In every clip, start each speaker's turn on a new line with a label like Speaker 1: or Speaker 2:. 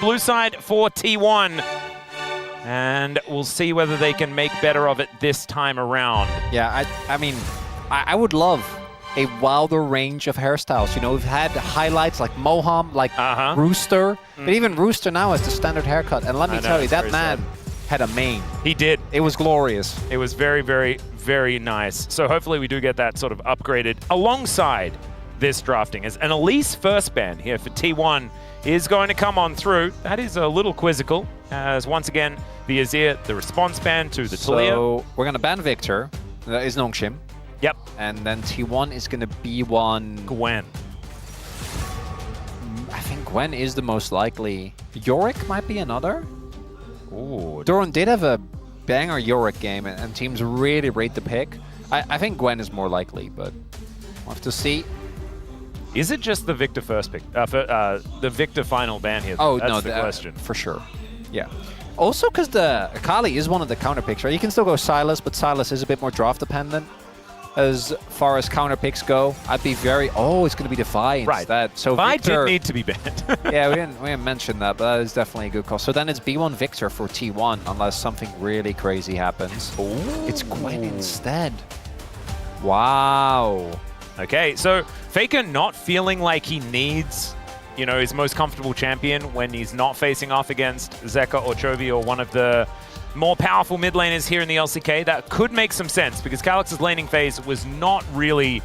Speaker 1: blue side for T1. And we'll see whether they can make better of it this time around.
Speaker 2: Yeah, I mean, I would love a wilder range of hairstyles. You know, we've had highlights like Moham, like Rooster, but even Rooster now has the standard haircut. And let me tell you, that man had a mane.
Speaker 1: He did.
Speaker 2: It was glorious.
Speaker 1: It was very, very, very nice. So hopefully we do get that sort of upgraded alongside this drafting. As an Elise first ban here for T1 is going to come on through. That is a little quizzical, as once again, the Azir, the response ban to the Talia.
Speaker 2: So we're going to ban Victor. That is NONGSHIM.
Speaker 1: Yep.
Speaker 2: And then T1 is going to be one...
Speaker 1: Gwen.
Speaker 2: I think Gwen is the most likely. Yorick might be another.
Speaker 1: Ooh.
Speaker 2: Doran did have a banger Yorick game, and teams really rate the pick. I think Gwen is more likely, but we'll have to see.
Speaker 1: Is it just the Victor first pick? The Victor final ban here?
Speaker 2: Oh,
Speaker 1: that's
Speaker 2: no,
Speaker 1: the question.
Speaker 2: For sure. Yeah. Also, because the Akali is one of the counter picks, right? You can still go Sylas, but Sylas is a bit more draft dependent. As far as counter picks go, I'd be very... Oh, it's going to be Defiance.
Speaker 1: Right.
Speaker 2: So
Speaker 1: Vi
Speaker 2: Victor,
Speaker 1: did need to be banned.
Speaker 2: yeah, we didn't mention that, but that is definitely a good call. So then it's B1 Victor for T1, unless something really crazy happens.
Speaker 1: Ooh.
Speaker 2: It's Gwen instead. Wow.
Speaker 1: Okay, so Faker not feeling like he needs, you know, his most comfortable champion when he's not facing off against Zeka or Chovy or one of the more powerful mid laners here in the LCK. That could make some sense because Calix's laning phase was not really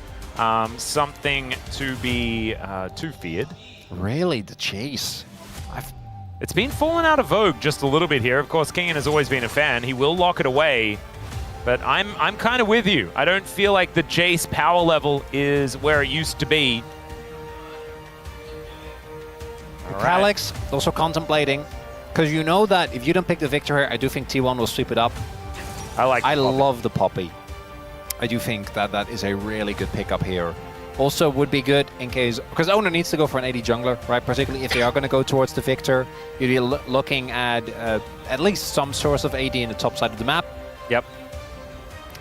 Speaker 1: something to be too feared.
Speaker 2: Really, the chase.
Speaker 1: It's been fallen out of vogue just a little bit here. Of course, Kingan has always been a fan. He will lock it away. But I'm kind of with you. I don't feel like the Jace power level is where it used to be.
Speaker 2: Calix also contemplating, because you know that if you don't pick the Victor here, I do think T1 will sweep it up. I love the Poppy. I do think that that is a really good pickup here. Also would be good in case, because owner needs to go for an AD jungler, right? Particularly if they are going to go towards the Victor. You'd be looking at least some source of AD in the top side of the map.
Speaker 1: Yep.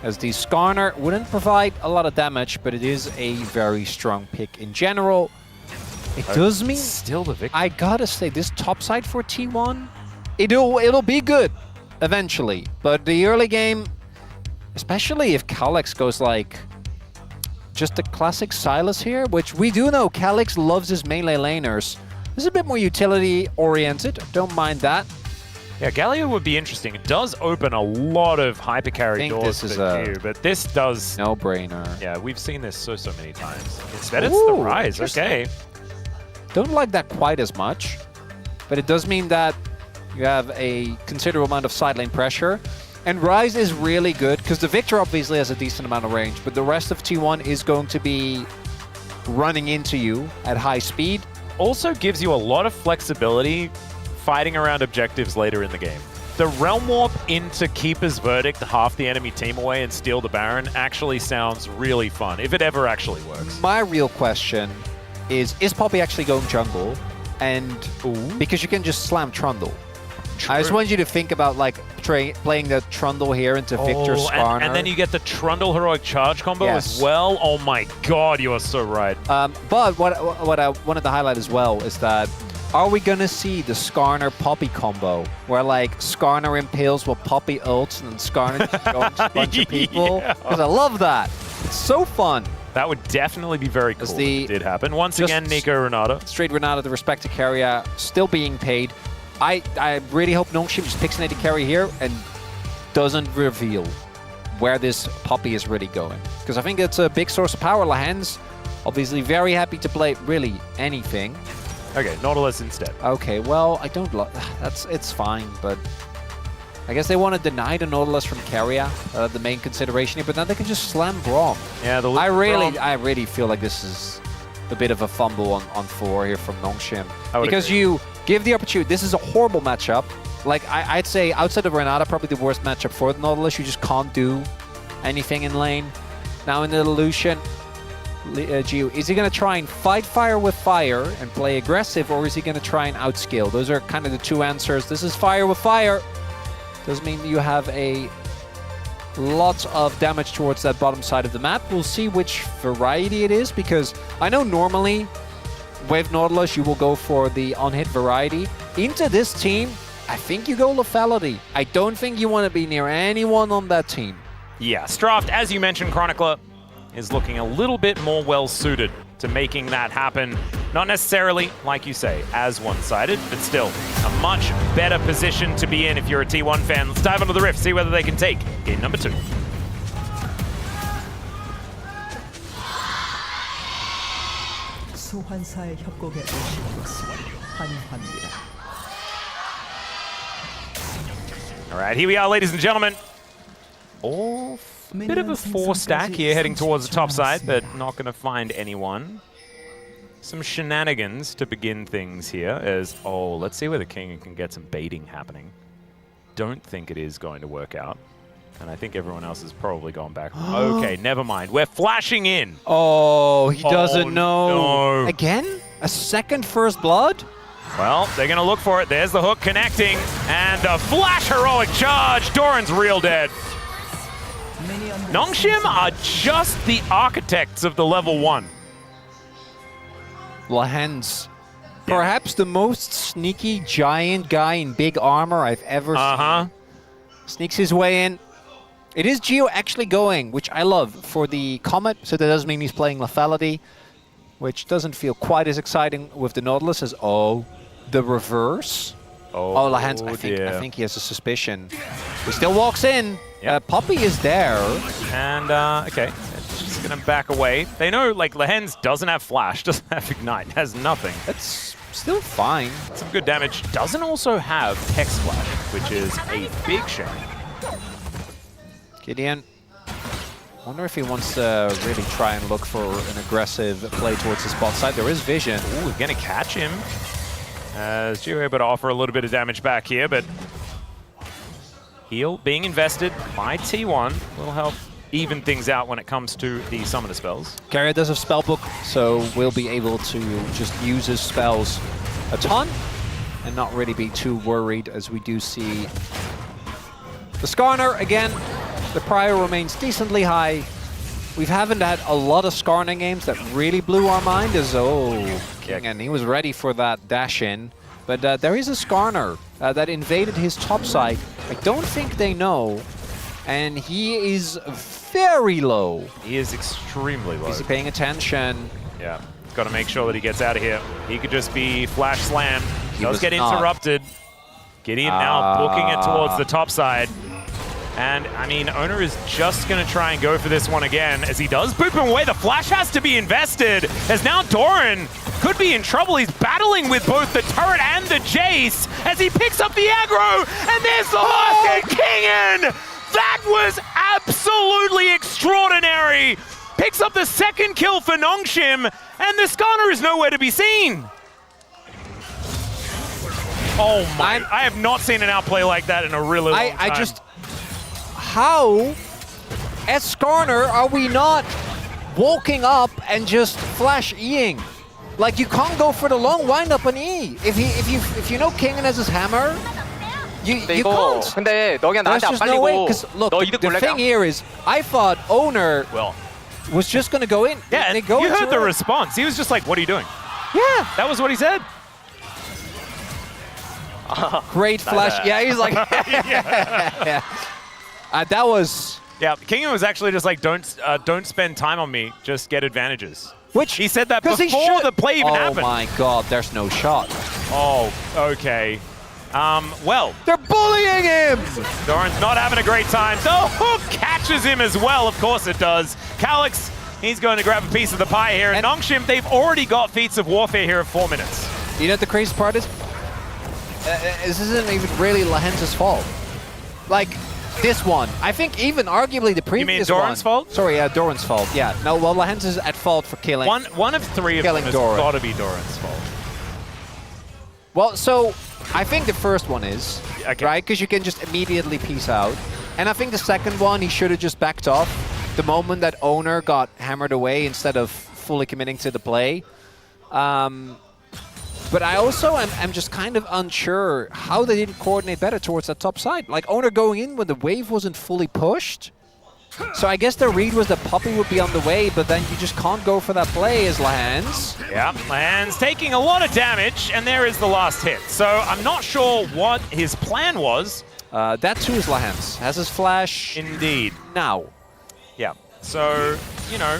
Speaker 2: As the Skarner wouldn't provide a lot of damage, but it is a very strong pick in general. It does mean
Speaker 1: still the Victor.
Speaker 2: I gotta say, this top side for T1, it'll be good eventually. But the early game, especially if Calix goes like just the classic Sylas here, which we do know Calix loves his melee laners. This is a bit more utility oriented. Don't mind that.
Speaker 1: Yeah, Galio would be interesting. It does open a lot of hypercarry doors for you, but this does...
Speaker 2: No-brainer.
Speaker 1: Yeah, we've seen this so many times. Instead, it's the Rise. Okay.
Speaker 2: Don't like that quite as much, but it does mean that you have a considerable amount of side lane pressure. And Rise is really good, because the Victor obviously has a decent amount of range, but the rest of T1 is going to be running into you at high speed.
Speaker 1: Also gives you a lot of flexibility fighting around objectives later in the game. The Realm Warp into Keeper's Verdict, half the enemy team away and steal the Baron, actually sounds really fun, if it ever actually works.
Speaker 2: My real question is Poppy actually going jungle? And because you can just slam Trundle. True. I just want you to think about like playing the Trundle here into Victor's Skarner.
Speaker 1: And then you get the Trundle Heroic Charge combo as well. Oh my god, you are so right.
Speaker 2: But what I wanted to highlight as well is that are we going to see the Skarner Poppy combo where like Skarner impales while Poppy ults and then Skarner just goes to a bunch of people? Because I love that. It's so fun.
Speaker 1: That would definitely be very cool if it did happen. Once again, Nico Renata.
Speaker 2: Straight Renata, the respect to carrier, still being paid. I really hope NONGSHIM just picks an AD carry here and doesn't reveal where this Poppy is really going. Because I think it's a big source of power. Lahens, obviously very happy to play really anything.
Speaker 1: Okay, Nautilus instead.
Speaker 2: Okay, well, I don't love... It's fine, but... I guess they want to deny the Nautilus from Keria, the main consideration here, but then they can just slam Braum.
Speaker 1: Yeah,
Speaker 2: I really feel like this is a bit of a fumble on 4 here from NONGSHIM. Because agree. You give the opportunity... This is a horrible matchup. Like, I'd say outside of Renata, probably the worst matchup for the Nautilus. You just can't do anything in lane. Now in the Lucian... Gio, is he going to try and fight fire with fire and play aggressive, or is he going to try and outscale? Those are kind of the two answers. This is fire with fire. Does mean you have a lot of damage towards that bottom side of the map. We'll see which variety it is, because I know normally with Nautilus you will go for the on-hit variety, into this team, I think you go lethality. I don't think you want to be near anyone on that team.
Speaker 1: Yeah, Straft, as you mentioned, Chronicler, is looking a little bit more well-suited to making that happen. Not necessarily, like you say, as one-sided, but still a much better position to be in if you're a T1 fan. Let's dive into the Rift, see whether they can take game number 2.
Speaker 3: 소환사의 협곡에 오신 것을 환영합니다.
Speaker 1: All right, here we are, ladies and gentlemen. Bit of a 4-stack here heading towards the top side, but not going to find anyone. Some shenanigans to begin things here as, oh, let's see where the King can get some baiting happening. Don't think it is going to work out. And I think everyone else has probably gone back. Okay, never mind. We're flashing in.
Speaker 2: Oh, he doesn't know.
Speaker 1: No.
Speaker 2: Again? A second first blood?
Speaker 1: Well, they're going to look for it. There's the hook connecting. And the flash heroic charge. Doran's real dead. NONGSHIM are just the architects of the level 1.
Speaker 2: Lehends. Perhaps the most sneaky giant guy in big armor I've ever seen. Sneaks his way in. It is Geo actually going, which I love, for the Comet, so that doesn't mean he's playing lethality, which doesn't feel quite as exciting with the Nautilus as, the reverse. Oh, Lehends, I think he has a suspicion. He still walks in.
Speaker 1: Yep.
Speaker 2: Poppy is there.
Speaker 1: And, okay, it's just going to back away. They know, like, Lehends doesn't have Flash, doesn't have Ignite, has nothing.
Speaker 2: That's still fine.
Speaker 1: Some good damage. Doesn't also have Hex Splash, which is a big shame.
Speaker 2: Gideon. Wonder if he wants to really try and look for an aggressive play towards the spot side. There is vision.
Speaker 1: Ooh, gonna catch him. As Geo able to offer a little bit of damage back here, but heal being invested by T1 will help even things out when it comes to the summoner spells.
Speaker 2: Carrier does have Spellbook, so we'll be able to just use his spells a ton and not really be too worried, as we do see the Skarner again. The Prior remains decently high. We haven't had a lot of Skarner games that really blew our mind as, King, and he was ready for that dash in. But there is a Skarner that invaded his top side. I don't think they know, and he is very low.
Speaker 1: He is extremely low.
Speaker 2: He's paying attention.
Speaker 1: Yeah, got to make sure that he gets out of here. He could just be flash slammed. He does get interrupted. Gideon now booking it towards the top side. And, I mean, Owner is just going to try and go for this one again. As he does boop him away, the flash has to be invested. As now Doran could be in trouble. He's battling with both the turret and the Jace as he picks up the aggro. And there's the last Kingen! That was absolutely extraordinary. Picks up the second kill for NONGSHIM, and the Skarner is nowhere to be seen. Oh my, I have not seen an outplay like that in a really long time.
Speaker 2: How, as Skarner, are we not walking up and just flash E-ing? Like, you can't go for the long wind-up on E. If you know Kingen has his hammer, you can't.
Speaker 4: 근데 너 그냥 나한테 안
Speaker 2: no way,
Speaker 4: 빨리고
Speaker 2: because look,
Speaker 4: 너 이득
Speaker 2: the
Speaker 4: 볼래?
Speaker 2: thing here is, I thought Owner was just going to go in.
Speaker 1: Yeah, and you heard the response. He was just like, what are you doing?
Speaker 2: Yeah.
Speaker 1: That was what he said.
Speaker 2: Great flash. Yeah, he's like... that was...
Speaker 1: Yeah, Kingen was actually just like, don't spend time on me, just get advantages.
Speaker 2: Which
Speaker 1: he said that before the play even happened.
Speaker 2: Oh my god, there's no shot.
Speaker 1: Oh, okay. Well,
Speaker 2: they're bullying him!
Speaker 1: Doran's not having a great time. The hook catches him as well, of course it does. Calyx, he's going to grab a piece of the pie here. And NONGSHIM, they've already got feats of warfare here at 4 minutes.
Speaker 2: You know what the crazy part is? This isn't even really Lehends' fault. Like, this one. I think even arguably the previous one.
Speaker 1: You mean Doran's fault?
Speaker 2: Sorry, Doran's fault. Yeah. No, well, Lehends is at fault for killing.
Speaker 1: One of three of them has got to be Doran's fault.
Speaker 2: Well, so I think the first one is, right? Because you can just immediately peace out. And I think the second one, he should have just backed off the moment that Owner got hammered away instead of fully committing to the play. But I also am just kind of unsure how they didn't coordinate better towards that top side. Like, Owner going in when the wave wasn't fully pushed. So I guess the read was that Poppy would be on the way, but then you just can't go for that play as Lahans.
Speaker 1: Yeah, Lahans taking a lot of damage, and there is the last hit. So I'm not sure what his plan was.
Speaker 2: That too is Lahans. Has his flash.
Speaker 1: Indeed.
Speaker 2: Now.
Speaker 1: Yeah, so, you know,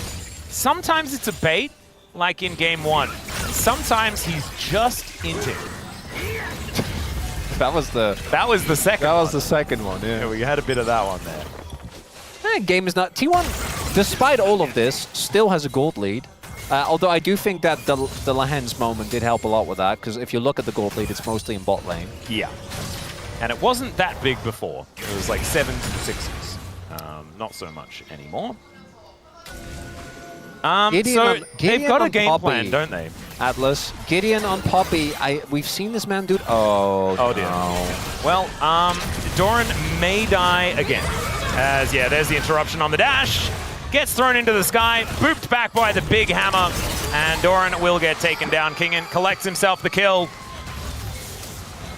Speaker 1: sometimes it's a bait, like in game 1. Sometimes he's just into it.
Speaker 2: That was the
Speaker 1: second one.
Speaker 2: That was the second one, yeah.
Speaker 1: Yeah, we had a bit of that one there.
Speaker 2: Game is not... T1, despite all of this, still has a gold lead. Although I do think that the Lahans moment did help a lot with that, because if you look at the gold lead, it's mostly in bot lane.
Speaker 1: Yeah. And it wasn't that big before. It was like 7s and 6s. Not so much anymore. So they've got a game plan, don't they?
Speaker 2: Atlas. Gideon on Poppy. We've seen this man do... Oh
Speaker 1: dear.
Speaker 2: No.
Speaker 1: Well, Doran may die again. As, yeah, there's the interruption on the dash. Gets thrown into the sky, booped back by the big hammer, and Doran will get taken down. Kingen collects himself the kill.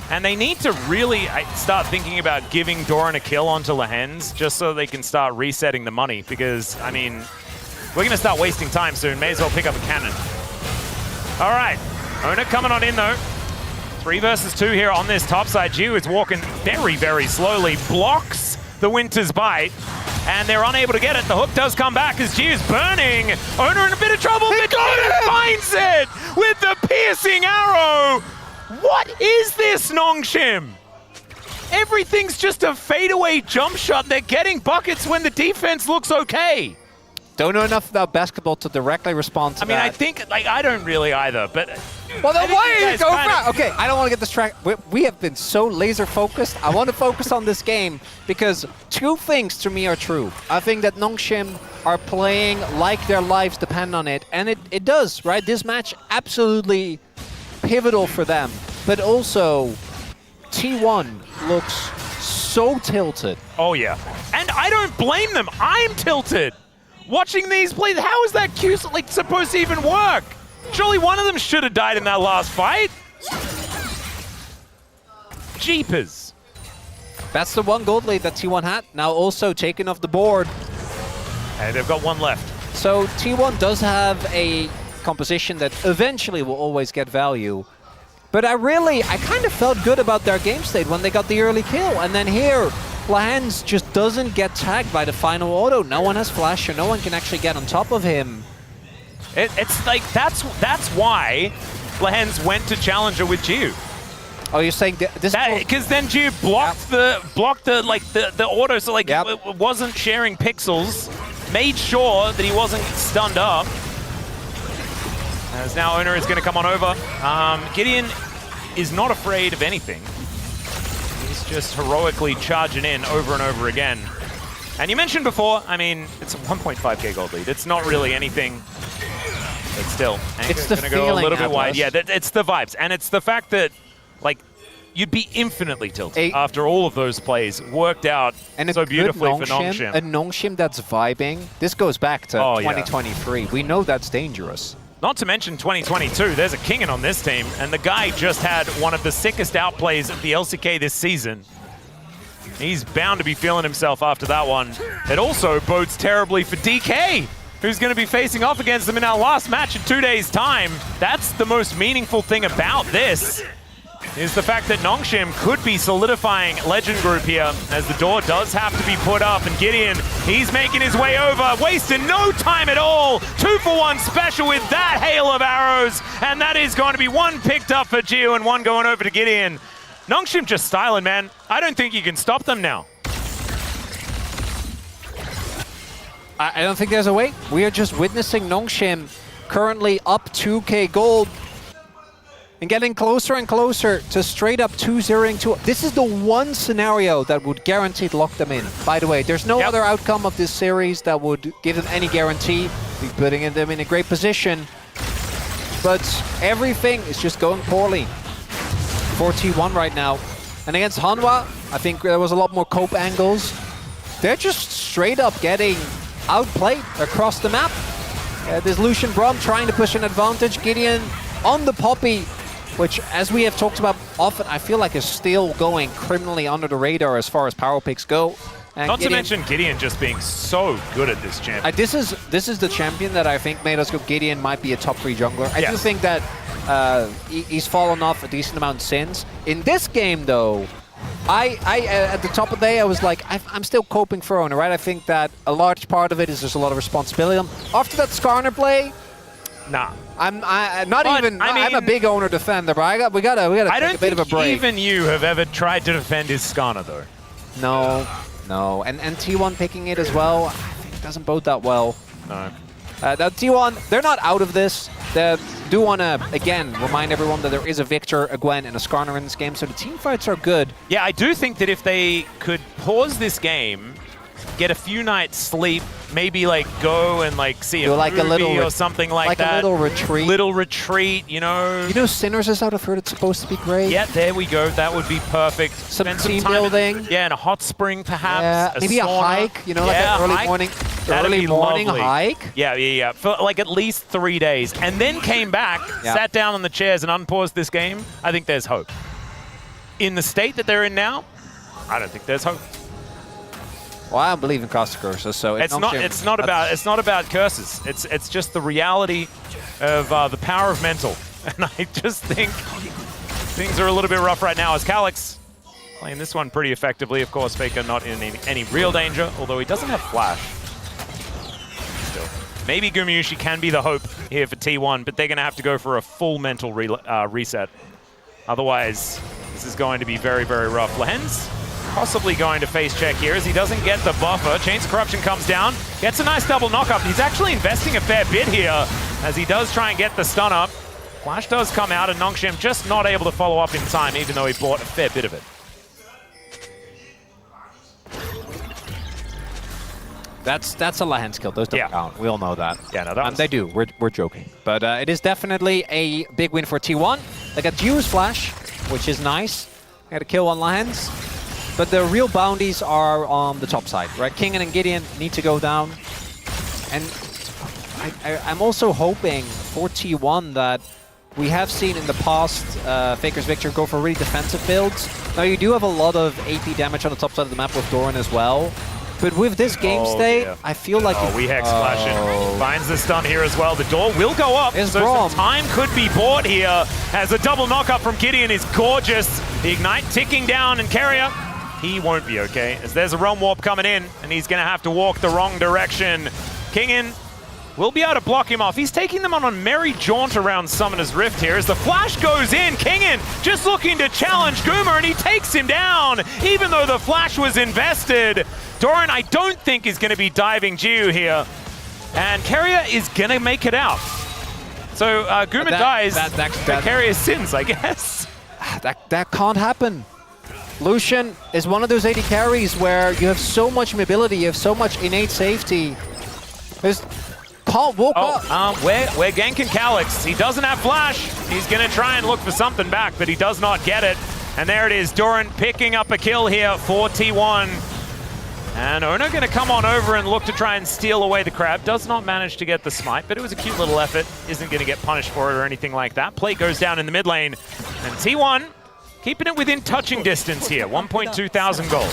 Speaker 1: And they need to really start thinking about giving Doran a kill onto Lahans just so they can start resetting the money, because, I mean, we're going to start wasting time soon. May as well pick up a cannon. All right, Ona coming on in, though. 3 versus 2 here on this top side. Jiu is walking very, very slowly, blocks the Winter's Bite, and they're unable to get it. The hook does come back as Jiu's burning. Ona in a bit of trouble, but Jiu finds it with the piercing arrow. What is this, NONGSHIM? Everything's just a fadeaway jump shot. They're getting buckets when the defense looks okay.
Speaker 2: Don't know enough about basketball to directly respond to that.
Speaker 1: I mean, I think, like, I don't really either, but...
Speaker 2: Well, then why are you going for it? Okay, I don't want to get distracted. We have been so laser focused. I want to focus on this game because 2 things to me are true. I think that NONGSHIM are playing like their lives depend on it, and it does, right? This match, absolutely pivotal for them. But also, T1 looks so tilted.
Speaker 1: Oh, yeah. And I don't blame them. I'm tilted. Watching these plays, how is that Q supposed to even work? Surely one of them should have died in that last fight. Jeepers.
Speaker 2: That's the 1 gold lead that T1 had. Now also taken off the board.
Speaker 1: And they've got 1 left.
Speaker 2: So T1 does have a composition that eventually will always get value. But I kind of felt good about their game state when they got the early kill. And then here, Lahans just doesn't get tagged by the final auto. No one has flash, so no one can actually get on top of him.
Speaker 1: It's like, that's why Lahans went to Challenger with Jiu.
Speaker 2: Oh, you're saying this?
Speaker 1: Because then Jiu blocked the auto, so like it wasn't sharing pixels. Made sure that he wasn't stunned up. As now Ona is going to come on over. Gideon is not afraid of anything. He's just heroically charging in over and over again. And you mentioned before, I mean, it's a 1.5k gold lead. It's not really anything, but still.
Speaker 2: It's the
Speaker 1: going to go a little bit
Speaker 2: Atlas.
Speaker 1: wide. Yeah, it's the vibes. And it's the fact that, like, you'd be infinitely tilted after all of those plays worked out so beautifully for NONGSHIM.
Speaker 2: A NONGSHIM that's vibing. This goes back to 2023. We know that's dangerous.
Speaker 1: Not to mention 2022, there's a Kingen on this team, and the guy just had one of the sickest outplays of the LCK this season. He's bound to be feeling himself after that one. It also bodes terribly for DK, who's going to be facing off against them in our last match in 2 days' time. That's the most meaningful thing about this, is the fact that NONGSHIM could be solidifying Legend Group here, as the door does have to be put up, and Gideon, he's making his way over, wasting no time at all. 2-for-1 special with that hail of arrows, and that is going to be 1 picked up for Jiu and 1 going over to Gideon. NONGSHIM just styling, man. I don't think you can stop them now.
Speaker 2: I don't think there's a way. We are just witnessing NONGSHIM currently up 2k gold and getting closer and closer to straight up 2-0ing 2. This is the one scenario that would guaranteed lock them in. By the way, there's no other outcome of this series that would give them any guarantee. Be putting them in a great position. But everything is just going poorly for T1 right now. And against Hanwha, I think there was a lot more cope angles. They're just straight up getting outplayed across the map. There's Lucian Brom trying to push an advantage. Gideon on the Poppy, which, as we have talked about often, I feel like is still going criminally under the radar as far as power picks go. And
Speaker 1: Not
Speaker 2: Gideon,
Speaker 1: to mention Gideon just being so good at this champion.
Speaker 2: this is the champion that I think made us go Gideon might be a top 3 jungler. I do think that he's fallen off a decent amount since. In this game, though, I at the top of the day, I was like, I'm still coping for Owner, right? I think that a large part of it is there's a lot of responsibility on. After that Skarner play,
Speaker 1: nah.
Speaker 2: I'm a big Owner defender, but we gotta take a bit of a break.
Speaker 1: I don't think even you have ever tried to defend his Skarner, though.
Speaker 2: No, and T1 picking it as well, I think it doesn't bode that well.
Speaker 1: No.
Speaker 2: That T1, they're not out of this. They do want to, again, remind everyone that there is a Victor, a Gwen, and a Skarner in this game, so the team fights are good.
Speaker 1: Yeah, I do think that if they could pause this game, get a few nights sleep, maybe like go and like see a movie or something like that.
Speaker 2: Like a little retreat.
Speaker 1: Little retreat, you know.
Speaker 2: You know Sinners is out. I've heard it's supposed to be great.
Speaker 1: Yeah, there we go. That would be perfect.
Speaker 2: Some team building.
Speaker 1: Yeah, and a hot spring perhaps.
Speaker 2: Yeah, maybe a hike, you know, like an early morning hike.
Speaker 1: Yeah. For like at least 3 days. And then came back, sat down on the chairs and unpaused this game. I think there's hope. In the state that they're in now, I don't think there's hope.
Speaker 2: Well, I don't believe in Costa Curses, so
Speaker 1: it's not about curses. It's just the reality of the power of mental, and I just think things are a little bit rough right now. As Calyx playing this one pretty effectively, of course. Faker not in any real danger, although he doesn't have flash. Still, maybe Gumayusi can be the hope here for T1, but they're going to have to go for a full mental reset. Otherwise, this is going to be very, very rough. Lehens possibly going to face check here as he doesn't get the buffer. Chains of Corruption comes down, gets a nice double knock-up. He's actually investing a fair bit here as he does try and get the stun up. Flash does come out and NONGSHIM just not able to follow up in time, even though he bought a fair bit of it.
Speaker 2: That's a Lehens kill. Those don't count. We all know that.
Speaker 1: Yeah, no,
Speaker 2: they do. We're joking. But it is definitely a big win for T1. They got Ju's flash, which is nice. They got a kill on Lehens. But the real bounties are on the top side, right? Kingen and Gideon need to go down. And I'm also hoping for T1 that we have seen in the past Faker's Victor go for really defensive builds. Now, you do have a lot of AP damage on the top side of the map with Doran as well. But with this game state, I feel like...
Speaker 1: we hex flash in. Finds the stun here as well. The door will go up, so some time could be bought here as a double knock-up from Gideon is gorgeous. The Ignite ticking down, and Carrier, he won't be okay, as there's a Realm Warp coming in, and he's going to have to walk the wrong direction. Kingen will be able to block him off. He's taking them on a merry jaunt around Summoner's Rift here as the flash goes in. Kingen just looking to challenge Guma, and he takes him down, even though the flash was invested. Doran, I don't think, is going to be diving Jiu here, and Carrier is going to make it out. So Guma dies, Carrier sins, I guess.
Speaker 2: That can't happen. Lucian is one of those AD carries where you have so much mobility, you have so much innate safety. Can't walk up.
Speaker 1: We're ganking Calyx. He doesn't have flash. He's going to try and look for something back, but he does not get it. And there it is, Doran picking up a kill here for T1. And Ono going to come on over and look to try and steal away the crab. Does not manage to get the smite, but it was a cute little effort. Isn't going to get punished for it or anything like that. Plate goes down in the mid lane. And T1 keeping it within touching distance here. 1,200 gold.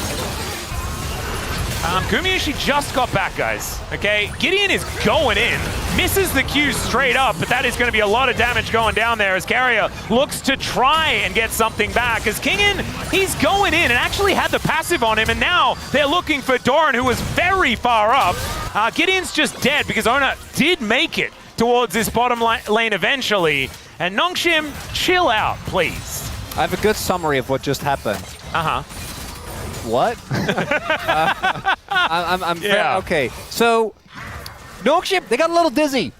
Speaker 1: Gumayusi just got back, guys. Okay, Gideon is going in. Misses the Q straight up, but that is going to be a lot of damage going down there as Carrier looks to try and get something back. As Kingen, he's going in and actually had the passive on him, and now they're looking for Doran, who was very far up. Gideon's just dead because Ona did make it towards this bottom lane eventually. And NONGSHIM, chill out, please.
Speaker 2: I have a good summary of what just happened. What? Okay. So, NONGSHIM, they got a little dizzy.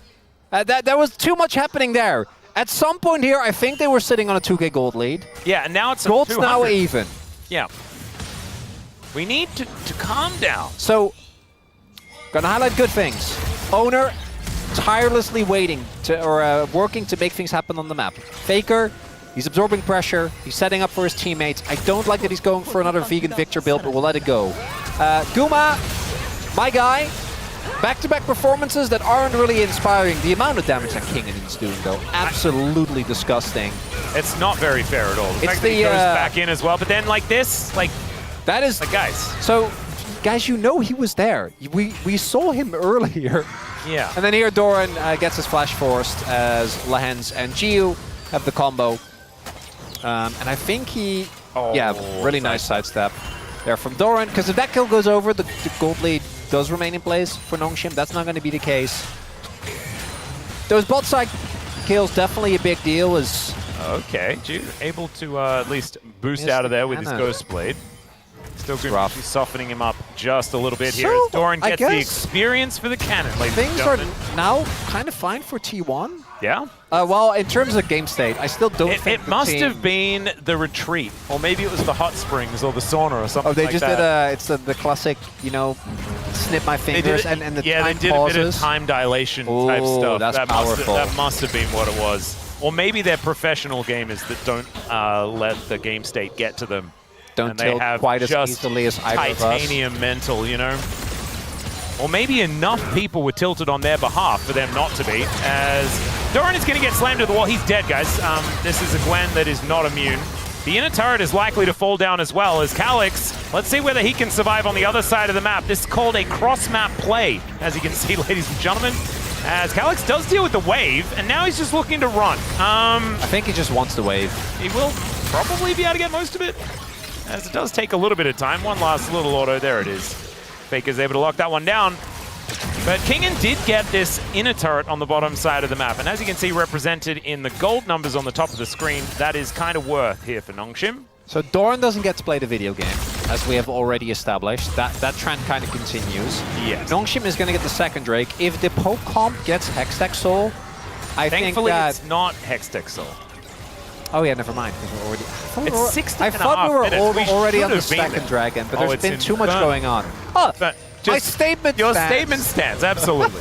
Speaker 2: There was too much happening there. At some point here, I think they were sitting on a 2k gold lead.
Speaker 1: Yeah, and now it's
Speaker 2: gold's now even.
Speaker 1: Yeah. We need to calm down.
Speaker 2: So, gonna highlight good things. Owner tirelessly waiting working to make things happen on the map. Faker, he's absorbing pressure. He's setting up for his teammates. I don't like that he's going for another vegan Victor build, but we'll let it go. Guma, my guy, back-to-back performances that aren't really inspiring. The amount of damage that Kingen is doing, though, absolutely disgusting.
Speaker 1: It's not very fair at all. The fact that he goes back in as well, but then like this, like...
Speaker 2: That is...
Speaker 1: Like, guys.
Speaker 2: So, guys, you know he was there. We saw him earlier.
Speaker 1: Yeah.
Speaker 2: And then here Doran gets his flash forced as Lehens and Gio have the combo. And I think he... yeah, really nice sidestep there from Doran. Because if that kill goes over, the gold lead does remain in place for NONGSHIM. That's not going to be the case. Those bot side kills, definitely a big deal.
Speaker 1: Okay, Gio able to at least boost out of there with his Ghost Blade. Still good. She's softening him up just a little bit here. As Doran gets the experience for the cannon, ladies and gentlemen.
Speaker 2: Things are now kind of fine for T1.
Speaker 1: Yeah?
Speaker 2: Well, in terms of game state, I still don't think
Speaker 1: it must have been the retreat, or maybe it was the hot springs or the sauna or something like that.
Speaker 2: Oh, they just did it's the classic, you know, snip my fingers and the
Speaker 1: yeah,
Speaker 2: time
Speaker 1: they did
Speaker 2: pauses.
Speaker 1: a bit of time dilation type stuff.
Speaker 2: That's powerful.
Speaker 1: That must have been what it was. Or maybe they're professional gamers that don't let the game state get to them.
Speaker 2: Don't tilt quite as easily as either of us.
Speaker 1: Titanium mental, you know? Or maybe enough people were tilted on their behalf for them not to be, as Doran is going to get slammed to the wall. He's dead, guys. This is a Gwen that is not immune. The inner turret is likely to fall down as well as Calix. Let's see whether he can survive on the other side of the map. This is called a cross-map play, as you can see, ladies and gentlemen. As Calix does deal with the wave, and now he's just looking to run.
Speaker 2: I think he just wants the wave.
Speaker 1: He will probably be able to get most of it, as it does take a little bit of time. One last little auto, there it is. Faker's able to lock that one down. But Kingen did get this inner turret on the bottom side of the map, and as you can see represented in the gold numbers on the top of the screen, that is kind of worth here for NONGSHIM.
Speaker 2: So Doran doesn't get to play the video game, as we have already established. That trend kind of continues.
Speaker 1: Yes.
Speaker 2: NONGSHIM is going to get the second Drake. If the poke comp gets Hextech Soul, I think that...
Speaker 1: it's not Hextech Soul.
Speaker 2: Oh yeah, never mind.
Speaker 1: It's 16
Speaker 2: I thought we were already on the second dragon, but there's been too much going on. Oh, my statement
Speaker 1: Your
Speaker 2: stands.
Speaker 1: statement stands, absolutely.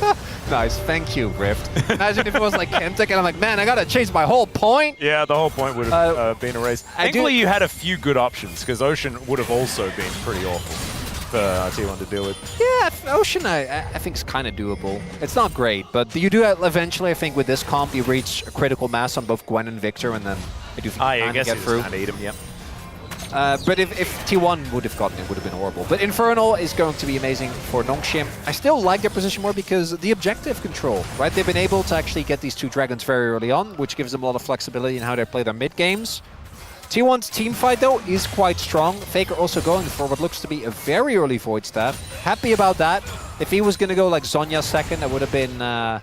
Speaker 2: Nice, thank you, Rift. Imagine if it was like Kentek and I'm like, man, I gotta change my whole point.
Speaker 1: Yeah, the whole point would have been erased. Thankfully, you had a few good options, because Ocean would have also been pretty awful for T1 to deal with.
Speaker 2: Yeah, Ocean I think is kind of doable. It's not great, but you do eventually, I think, with this comp, you reach a critical mass on both Gwen and Victor, and then I do think
Speaker 1: I guess
Speaker 2: get through.
Speaker 1: Kind of eat him, yep.
Speaker 2: But if T1 would have gotten it, would have been horrible. But Infernal is going to be amazing for NONGSHIM. I still like their position more because the objective control, right? They've been able to actually get these two dragons very early on, which gives them a lot of flexibility in how they play their mid games. T1's team fight, though, is quite strong. Faker also going for what looks to be a very early Void Staff. Happy about that. If he was going to go like Zhonya second, I would have been a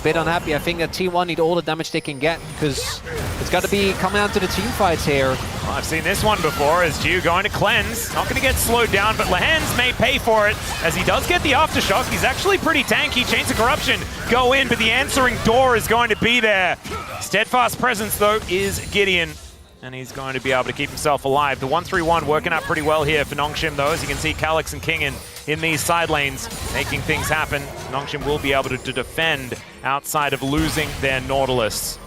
Speaker 2: bit unhappy. I think that T1 need all the damage they can get, because it's got to be coming down to the team fights here.
Speaker 1: Well, I've seen this one before, as Gio going to cleanse. Not going to get slowed down, but Lehens may pay for it, as he does get the aftershock. He's actually pretty tanky. Chains of Corruption go in, but the answering door is going to be there. Steadfast presence, though, is Gideon, and he's going to be able to keep himself alive. The 1-3-1 working out pretty well here for NONGSHIM, though, as you can see Calix and Kingen in these side lanes, making things happen. NONGSHIM will be able to defend outside of losing their Nautilus.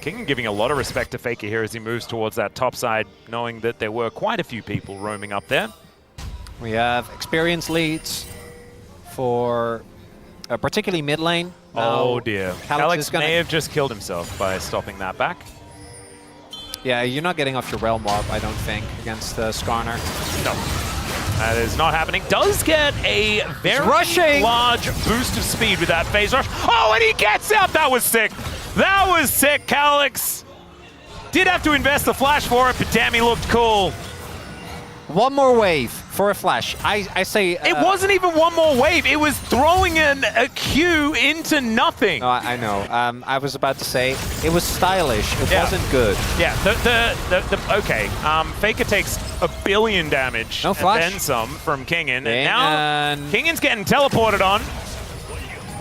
Speaker 1: Kingen giving a lot of respect to Faker here as he moves towards that top side, knowing that there were quite a few people roaming up there.
Speaker 2: We have experience leads for particularly mid lane.
Speaker 1: Oh dear. Calix may have just killed himself by stopping that back.
Speaker 2: Yeah, you're not getting off your Realm Warp, I don't think, against Skarner.
Speaker 1: No. That is not happening. Does get a very large boost of speed with that phase rush. Oh, and he gets out! That was sick! That was sick, Calix! Did have to invest the flash for it, but damn, he looked cool.
Speaker 2: One more wave for a flash. I say...
Speaker 1: it wasn't even one more wave. It was throwing a Q into nothing.
Speaker 2: No, I know. I was about to say, it was stylish. It wasn't good.
Speaker 1: Yeah, okay. Faker takes 1 billion damage
Speaker 2: and
Speaker 1: then some from Kingen. And now Kingen's getting teleported on.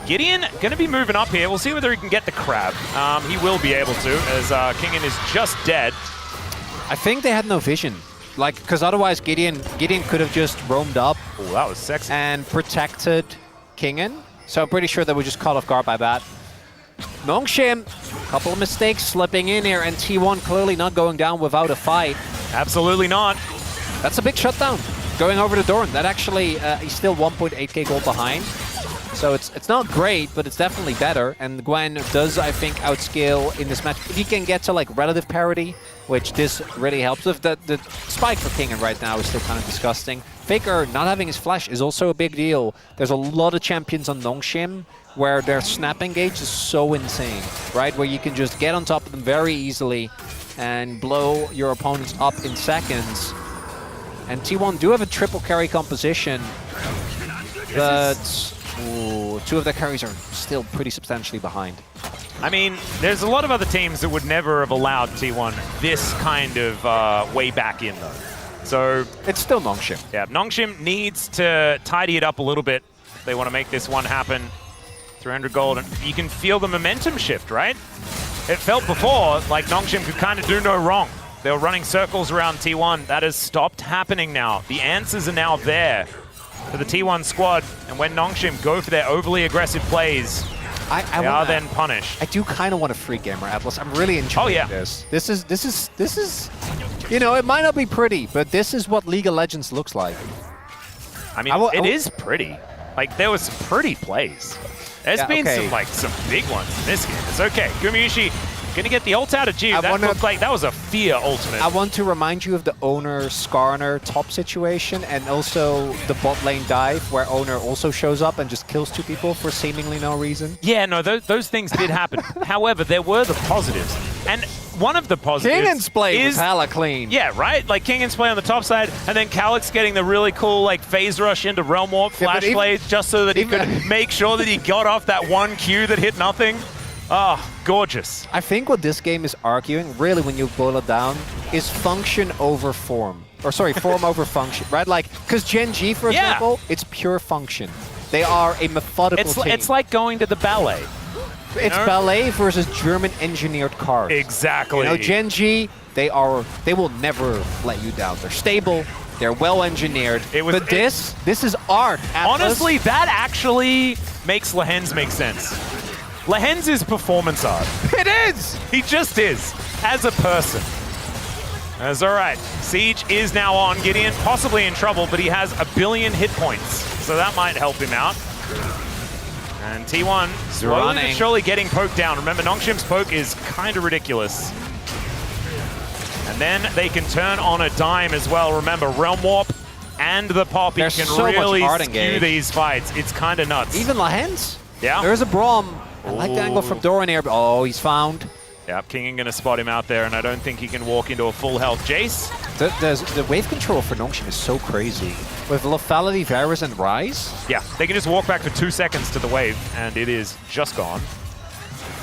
Speaker 1: Gideon going to be moving up here. We'll see whether he can get the crab. He will be able to, as Kingen is just dead.
Speaker 2: I think they had no vision. Like, because otherwise Gideon could have just roamed up.
Speaker 1: Oh, that was sexy.
Speaker 2: And protected Kingen. So I'm pretty sure they were just caught off guard by that. NONGSHIM, a couple of mistakes slipping in here, and T1 clearly not going down without a fight.
Speaker 1: Absolutely not.
Speaker 2: That's a big shutdown. Going over to Doran. That actually, he's still 1.8k gold behind. So it's not great, but it's definitely better. And Gwen does, I think, outscale in this match. If you can get to like relative parity, which this really helps with, the spike for Kingen right now is still kind of disgusting. Faker not having his flash is also a big deal. There's a lot of champions on NONGSHIM where their snap engage is so insane, right? Where you can just get on top of them very easily and blow your opponents up in seconds. And T1 do have a triple carry composition, but ooh, two of their carries are still pretty substantially behind.
Speaker 1: I mean, there's a lot of other teams that would never have allowed T1 this kind of way back in, though. So
Speaker 2: it's still NONGSHIM.
Speaker 1: Yeah, NONGSHIM needs to tidy it up a little bit. They want to make this one happen. 300 gold, and you can feel the momentum shift, right? It felt before like NONGSHIM could kind of do no wrong. They were running circles around T1. That has stopped happening now. The answers are now there for the T1 squad, and when NONGSHIM go for their overly aggressive plays, they are then punished.
Speaker 2: I do kind of want a free gamer, Atlas. I'm really enjoying this. This is, you know, it might not be pretty, but this is what League of Legends looks like.
Speaker 1: I mean, it is pretty. Like, there was some pretty plays. There's been some big ones in this game. It's okay. Gumayushi gonna get the ult out of G. That looked like that was a fear ultimate.
Speaker 2: I want to remind you of the Owner Skarner top situation, and also the bot lane dive where Owner also shows up and just kills two people for seemingly no reason.
Speaker 1: Yeah, no, those things did happen. However, there were the positives. And one of the positives
Speaker 2: Kingen's play was hella clean.
Speaker 1: Yeah, right? Like Kingen's play on the top side, and then Calyx getting the really cool like phase rush into Realm Warp flash plays just so that he could make sure that he got off that one Q that hit nothing. Oh, gorgeous.
Speaker 2: I think what this game is arguing, really when you boil it down, is function over form. Or sorry, form over function, right? Like, because Gen G, for example, it's pure function. They are a methodical team.
Speaker 1: It's like going to the ballet.
Speaker 2: It's ballet versus German-engineered cars.
Speaker 1: Exactly.
Speaker 2: You know, Gen G, they will never let you down. They're stable. They're well-engineered. But this is art, Atlas.
Speaker 1: Honestly, that actually makes Lehens make sense. Lehens is performance art.
Speaker 2: It is!
Speaker 1: He just is, as a person. That's all right. Siege is now on. Gideon possibly in trouble, but he has 1 billion hit points, so that might help him out. And T1 slowly but surely getting poked down. Remember, NONGSHIM's poke is kind of ridiculous. And then they can turn on a dime as well. Remember, Realm Warp and the Poppy can really skew these fights. It's kind of nuts.
Speaker 2: Even Lehens?
Speaker 1: Yeah.
Speaker 2: There's a Braum. I like the angle from Doran here. Oh, he's found.
Speaker 1: Yeah, Kingen going to spot him out there, and I don't think he can walk into a full health. Jace?
Speaker 2: The wave control for NONGSHIM is so crazy. With Lethality, Varus, and Rise?
Speaker 1: Yeah, they can just walk back for 2 seconds to the wave, and it is just gone.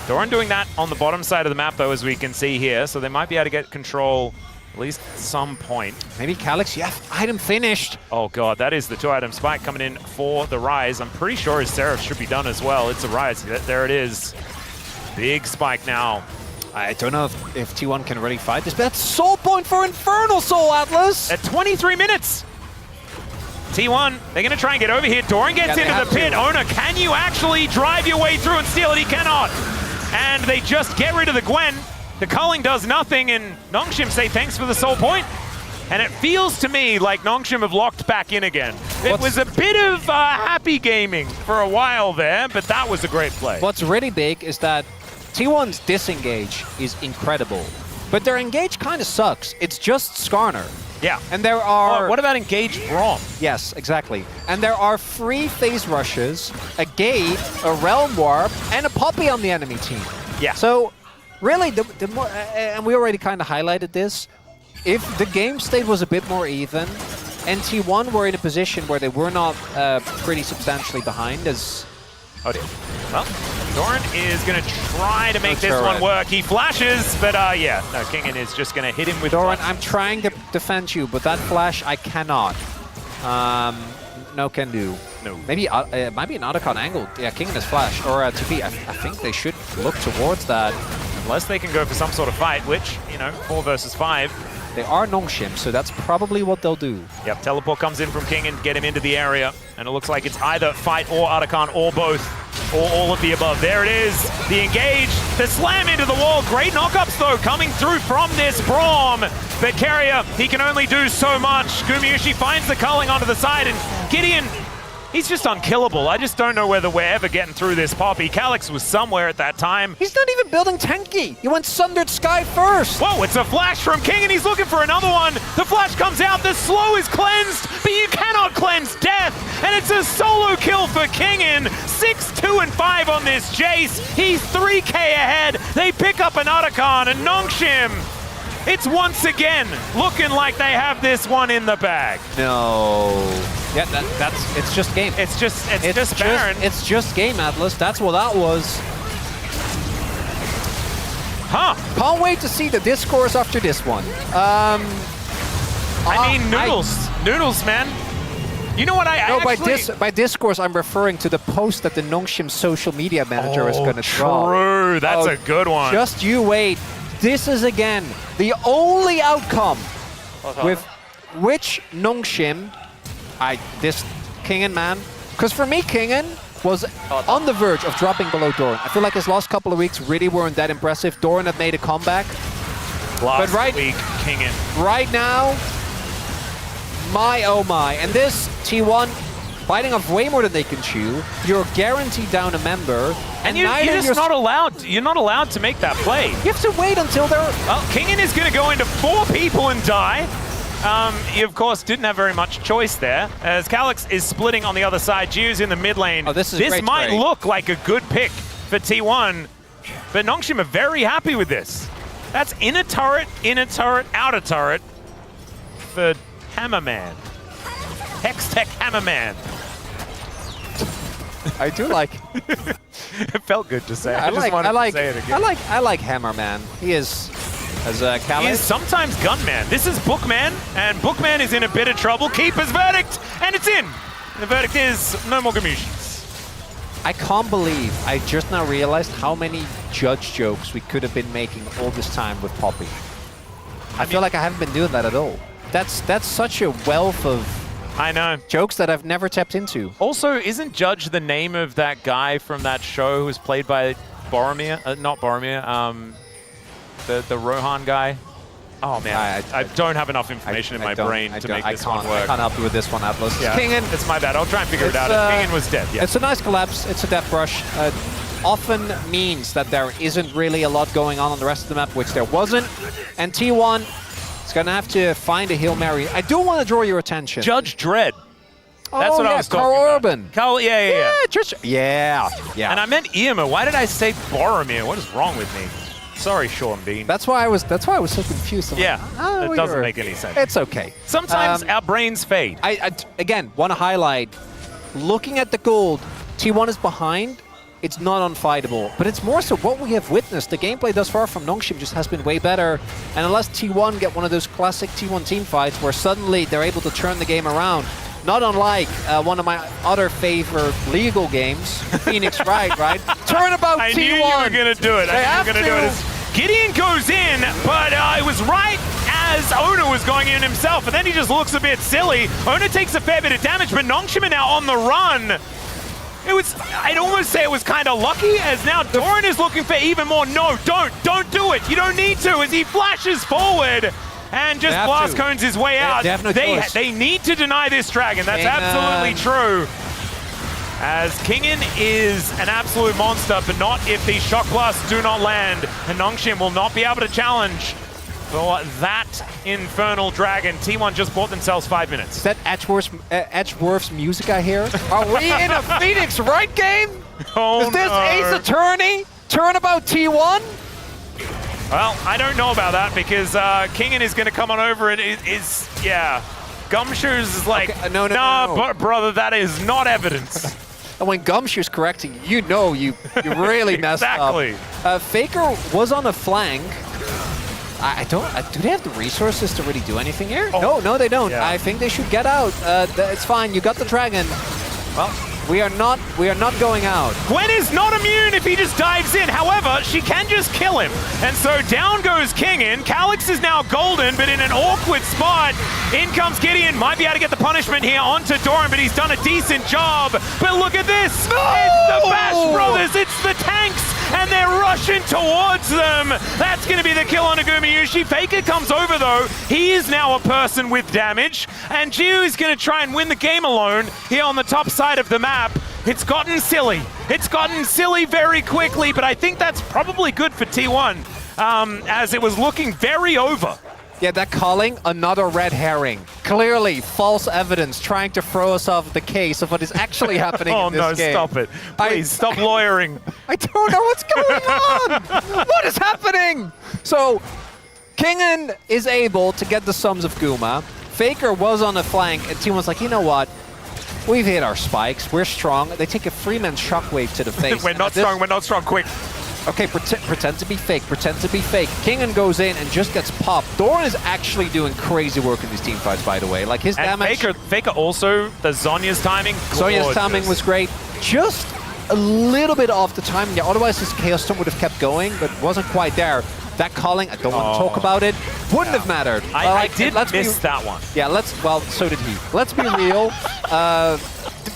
Speaker 1: Doran doing that on the bottom side of the map, though, as we can see here, so they might be able to get control at least at some point.
Speaker 2: Maybe Calyx, yeah, item finished.
Speaker 1: Oh god, that is the 2-item spike coming in for the Rise. I'm pretty sure his Seraph should be done as well. It's a Rise. There it is. Big spike now.
Speaker 2: I don't know if T1 can really fight this, but that's Soul Point for Infernal Soul, Atlas!
Speaker 1: At 23 minutes! T1, they're going to try and get over here. Doran gets into the pit. Owner, can you actually drive your way through and steal it? He cannot. And they just get rid of the Gwen. The culling does nothing, and NONGSHIM say thanks for the Soul Point. And it feels to me like NONGSHIM have locked back in again. It was a bit of happy gaming for a while there, but that was a great play.
Speaker 2: What's really big is that T1's disengage is incredible, but their engage kind of sucks. It's just Skarner.
Speaker 1: Yeah.
Speaker 2: And there are...
Speaker 1: Oh, what about engage Braum?
Speaker 2: Yes, exactly. And there are 3 phase rushes, a Gate, a Realm Warp, and a Poppy on the enemy team.
Speaker 1: Yeah.
Speaker 2: So, really, the more... and we already kind of highlighted this. If the game state was a bit more even, and T1 were in a position where they were not pretty substantially behind as...
Speaker 1: Oh dear. Well, Doran is going to try to make this one work. He flashes, but yeah, no, Kingen is just going to hit him with
Speaker 2: Doran, I'm trying to defend you, but that flash, I cannot. No can do.
Speaker 1: No.
Speaker 2: Maybe it might be an Otacon angle. Yeah, Kingen has flash, or TP. I think they should look towards that.
Speaker 1: Unless they can go for some sort of fight, which, you know, 4 versus 5.
Speaker 2: They are NONGSHIM, so that's probably what they'll do.
Speaker 1: Yep, teleport comes in from Kingen, get him into the area, and it looks like it's either fight or Otacon or both, or all of the above. There it is, the engage, the slam into the wall. Great knockups, though, coming through from this Braum. But Carrier, he can only do so much. Gumayushi finds the culling onto the side, and Gideon He's just unkillable. I just don't know whether we're ever getting through this Poppy. Calyx was somewhere at that time.
Speaker 2: He's not even building tanky. He went Sundered Sky first.
Speaker 1: Whoa, it's a flash from King, and he's looking for another one. The flash comes out, the slow is cleansed, but you cannot cleanse death. And it's a solo kill for Kingin. 6, 2, and 5 on this Jace. He's 3k ahead. They pick up an Otacon, and NONGSHIM. It's once again looking like they have this one in the bag.
Speaker 2: No. Yeah, it's just game.
Speaker 1: It's just Baron.
Speaker 2: It's just game, Atlas. That's what that was.
Speaker 1: Huh.
Speaker 2: Can't wait to see the discourse after this one.
Speaker 1: I mean, Noodles, man. You know what,
Speaker 2: by discourse, I'm referring to the post that the NONGSHIM social media manager is going to draw.
Speaker 1: True, that's a good one.
Speaker 2: Just you wait. This is, again, the only outcome with which NONGSHIM, this Kingin, man. Because for me, Kingin was on the verge of dropping below Doran. I feel like his last couple of weeks really weren't that impressive. Doran had made a comeback.
Speaker 1: Last week, Kingin.
Speaker 2: Right now, my oh my. And this T1 biting off way more than they can chew. You're guaranteed down a member.
Speaker 1: And you're just not allowed. You're not allowed to make that play.
Speaker 2: You have to wait until they're...
Speaker 1: Well, Kingin is going to go into 4 people and die. He, of course, didn't have very much choice there, as Calyx is splitting on the other side. Jiu's in the mid lane.
Speaker 2: Oh, this
Speaker 1: might look like a good pick for T1, but NONGSHIM are very happy with this. That's inner turret, outer turret for Hammerman. Hextech Hammerman.
Speaker 2: I do like...
Speaker 1: It felt good to say.
Speaker 2: Yeah,
Speaker 1: I just wanted to say it again.
Speaker 2: I like Hammerman. He is... As
Speaker 1: he is sometimes Gunman. This is Bookman, and Bookman is in a bit of trouble. Keeper's verdict, and it's in. The verdict is no more Gamushes.
Speaker 2: I can't believe I just now realized how many judge jokes we could have been making all this time with Poppy. I feel like I haven't been doing that at all. That's such a wealth of jokes that I've never tapped into.
Speaker 1: Also, isn't Judge the name of that guy from that show who was played by Boromir? Not Boromir. The Rohan guy. Oh man, I don't have enough information in my brain to make this one work.
Speaker 2: I can't help you with this one, Atlas.
Speaker 1: Yeah, Kingin. It's my bad. I'll try and figure it out. Kingin was dead. Yeah.
Speaker 2: It's a nice collapse. It's a death brush. Often means that there isn't really a lot going on the rest of the map, which there wasn't. And T1 is going to have to find a Hail Mary. I do want to draw your attention.
Speaker 1: Judge Dredd. That's what I was talking
Speaker 2: Carl
Speaker 1: about.
Speaker 2: Urban.
Speaker 1: Carl,
Speaker 2: yeah.
Speaker 1: And I meant Irma. Why did I say Boromir? What is wrong with me? Sorry, Sean Bean.
Speaker 2: That's why I was so confused.
Speaker 1: It doesn't make any sense.
Speaker 2: It's okay.
Speaker 1: Sometimes our brains fade.
Speaker 2: I again want to highlight, looking at the gold, T1 is behind. It's not unfightable, but it's more so what we have witnessed. The gameplay thus far from NONGSHIM just has been way better. And unless T1 get one of those classic T1 team fights where suddenly they're able to turn the game around, not unlike one of my other favorite legal games, Phoenix Wright, right? Turnabout T1.
Speaker 1: I knew you were going to do it. Gideon goes in, but it was right as Ona was going in himself, and then he just looks a bit silly. Ona takes a fair bit of damage, but NONGSHIM are now on the run. I'd almost say it was kind of lucky, as now Doran is looking for even more. No, don't do it. You don't need to, as he flashes forward and just blast cones his way out. They need to deny this dragon. That's absolutely true. As Kingin is an absolute monster, but not if these shock blasts do not land. And NONGSHIM will not be able to challenge for that infernal dragon. T1 just bought themselves 5 minutes.
Speaker 2: Is that Edgeworth's music I hear? Are we in a Phoenix Wright game?
Speaker 1: Oh,
Speaker 2: is this Ace Attorney? Turnabout T1?
Speaker 1: Well, I don't know about that, because Kingin is going to come on over and Gumshoes is like,
Speaker 2: no.
Speaker 1: Brother, that is not evidence.
Speaker 2: And when Gumshoe's correcting, you know you really messed up. Faker was on a flank. Do they have the resources to really do anything here?
Speaker 1: Oh.
Speaker 2: No, they don't.
Speaker 1: Yeah.
Speaker 2: I think they should get out. It's fine. You got the dragon. Well, we are not going out.
Speaker 1: Gwen is not immune if he just dives in. However, she can just kill him. And so down goes Kingin. Calyx is now golden, but in an awkward spot. In comes Gideon. Might be able to get the punishment here onto Doran, but he's done a decent job. But look at this. No! It's the Bash Brothers. It's the tanks. and they're rushing towards them. That's going to be the kill on Nagumayushi. Faker comes over though. He is now a person with damage, and Jiu is going to try and win the game alone here on the top side of the map. It's gotten silly. It's gotten silly very quickly, but I think that's probably good for T1, as it was looking very over.
Speaker 2: Yeah, that calling, another red herring. Clearly, false evidence trying to throw us off the case of what is actually happening in this game.
Speaker 1: Oh no, stop it. Please, stop lawyering.
Speaker 2: I don't know what's going on! What is happening? So, Kingen is able to get the sums of Guma. Faker was on the flank, and T1's like, you know what? We've hit our spikes, we're strong. They take a 3-man shockwave to the face.
Speaker 1: We're not strong, quick.
Speaker 2: Okay, pretend to be fake, pretend to be fake. Kingen goes in and just gets popped. Doran is actually doing crazy work in these team fights, by the way. Like his damage.
Speaker 1: Faker also, the Zhonya's timing.
Speaker 2: Zhonya's timing was great. Just a little bit off the timing. Yeah, otherwise this Chaos Storm would have kept going, but wasn't quite there. That calling, I don't want to talk about it. Wouldn't have mattered.
Speaker 1: I did miss that one.
Speaker 2: Yeah, well, so did he. Let's be real.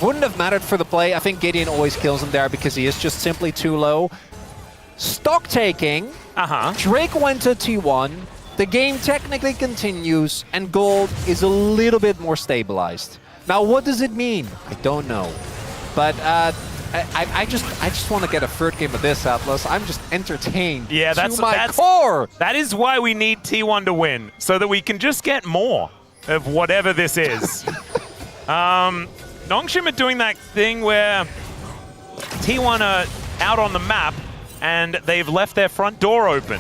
Speaker 2: Wouldn't have mattered for the play. I think Gideon always kills him there because he is just simply too low. Stock taking. Drake went to T1. The game technically continues, and gold is a little bit more stabilized. Now, what does it mean? I don't know. But I just want to get a third game of this, Atlas. I'm just entertained.
Speaker 1: Yeah, that's
Speaker 2: my core.
Speaker 1: That is why we need T1 to win, so that we can just get more of whatever this is. NONGSHIM are doing that thing where T1 are out on the map and they've left their front door open.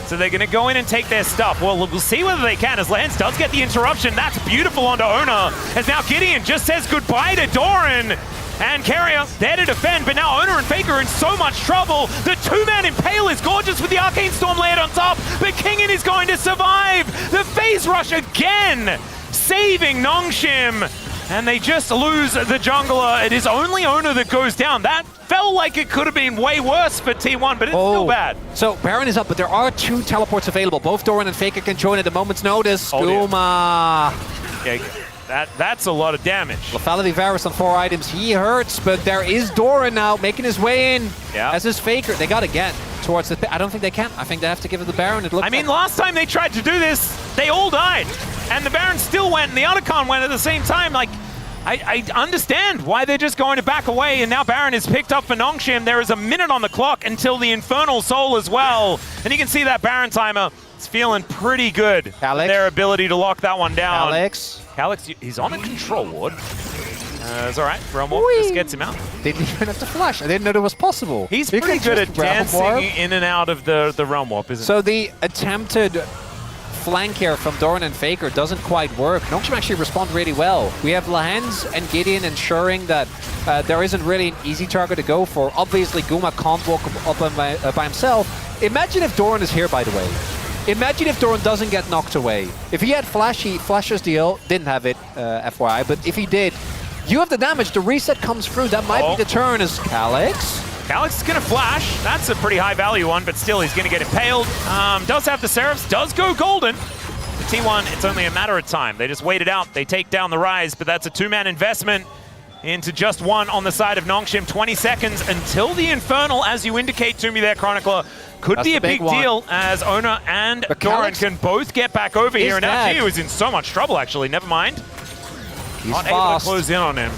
Speaker 1: So they're going to go in and take their stuff. Well, we'll see whether they can, as Lance does get the interruption. That's beautiful onto Ona, as now Gideon just says goodbye to Doran. And Carrier there to defend, but now Ona and Faker are in so much trouble. The 2-man Impale is gorgeous with the Arcane Storm layered on top, but Kingen is going to survive. The phase rush again, saving NONGSHIM. And they just lose the jungler. It is only Ona that goes down. That felt like it could have been way worse for T1, but it's still bad.
Speaker 2: So Baron is up, but there are 2 teleports available. Both Doran and Faker can join at a moment's notice. Guma.
Speaker 1: Yeah, that's a lot of damage.
Speaker 2: Lethality Varus on 4 items. He hurts, but there is Doran now making his way in.
Speaker 1: Yeah.
Speaker 2: As is Faker. They got to get towards the pit. I don't think they can. I think they have to give it the Baron. It looks
Speaker 1: last time they tried to do this, they all died. And the Baron still went, and the Otacon went at the same time. Like, I understand why they're just going to back away, and now Baron is picked up for NONGSHIM. There is a minute on the clock until the Infernal Soul as well. And you can see that Baron timer is feeling pretty good.
Speaker 2: Alex.
Speaker 1: Their ability to lock that one down.
Speaker 2: Alex,
Speaker 1: he's on a control ward. It's all right. Realm Warp just gets him out.
Speaker 2: Didn't even have to flash. I didn't know that was possible.
Speaker 1: He's pretty good at dancing in and out of the Realm Warp, isn't he?
Speaker 2: So the attempted flank here from Doran and Faker doesn't quite work. NONGSHIM actually respond really well. We have Lahens and Gideon ensuring that there isn't really an easy target to go for. Obviously, Guma can't walk up by himself. Imagine if Doran is here, by the way. Imagine if Doran doesn't get knocked away. If he had Flash, he flashes the ult. Didn't have it, FYI, but if he did, you have the damage. The reset comes through. That might be the turn as Calyx.
Speaker 1: Calyx is going to flash. That's a pretty high value one, but still he's going to get impaled. Does have the Seraphs, does go golden. The T1, it's only a matter of time. They just wait it out. They take down the Rise, but that's a 2-man investment into just one on the side of NONGSHIM. 20 seconds until the Infernal, as you indicate to me there, Chronicler. Could be a big deal as Ona and Doran can both get back over here. And now Gio is in so much trouble, actually. Never mind.
Speaker 2: He's
Speaker 1: not able to close in on him.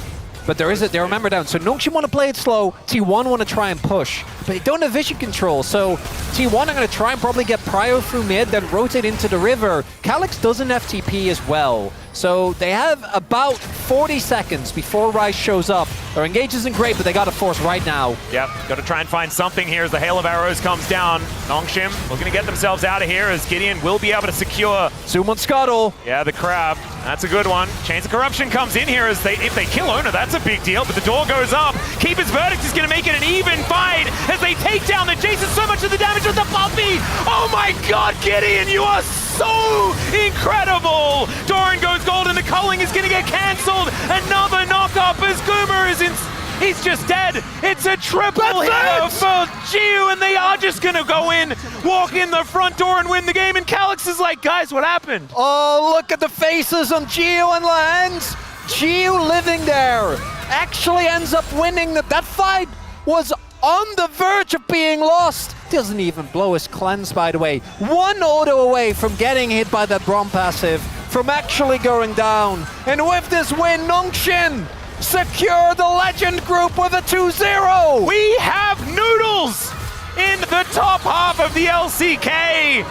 Speaker 2: But there is they remember down. So NONGSHIM want to play it slow. T1 want to try and push. But they don't have vision control. So T1 are going to try and probably get Prio through mid, then rotate into the river. Calyx doesn't have TP as well. So they have about 40 seconds before Rise shows up. Their engage isn't great, but they got to force right now.
Speaker 1: Yep, got to try and find something here as the Hail of Arrows comes down. NONGSHIM looking to get themselves out of here as Gideon will be able to secure.
Speaker 2: Zoom on Scuttle.
Speaker 1: Yeah, the Crab. That's a good one. Chains of Corruption comes in here as if they kill Ona, that's a big deal, but the door goes up. Keeper's Verdict is going to make it an even fight as they take down the Jason. So much of the damage with the Puppy. Oh my God, Gideon, you are so incredible. Doran goes gold and the culling is going to get cancelled. Another knock-up as Guma is in. He's just dead. It's a triple here for Gio, and they are just going to go in, walk in the front door and win the game. And Calyx is like, guys, what happened?
Speaker 2: Oh, look at the faces on Gio and Lahens. Gio living there actually ends up winning. That fight was on the verge of being lost. Doesn't even blow his cleanse, by the way. One auto away from getting hit by that Braum passive, from actually going down. And with this win, NONGSHIM secure the Legend group with a 2-0.
Speaker 1: We have Noodles in the top half of the LCK.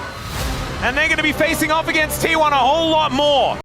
Speaker 1: And they're going to be facing off against T1 a whole lot more.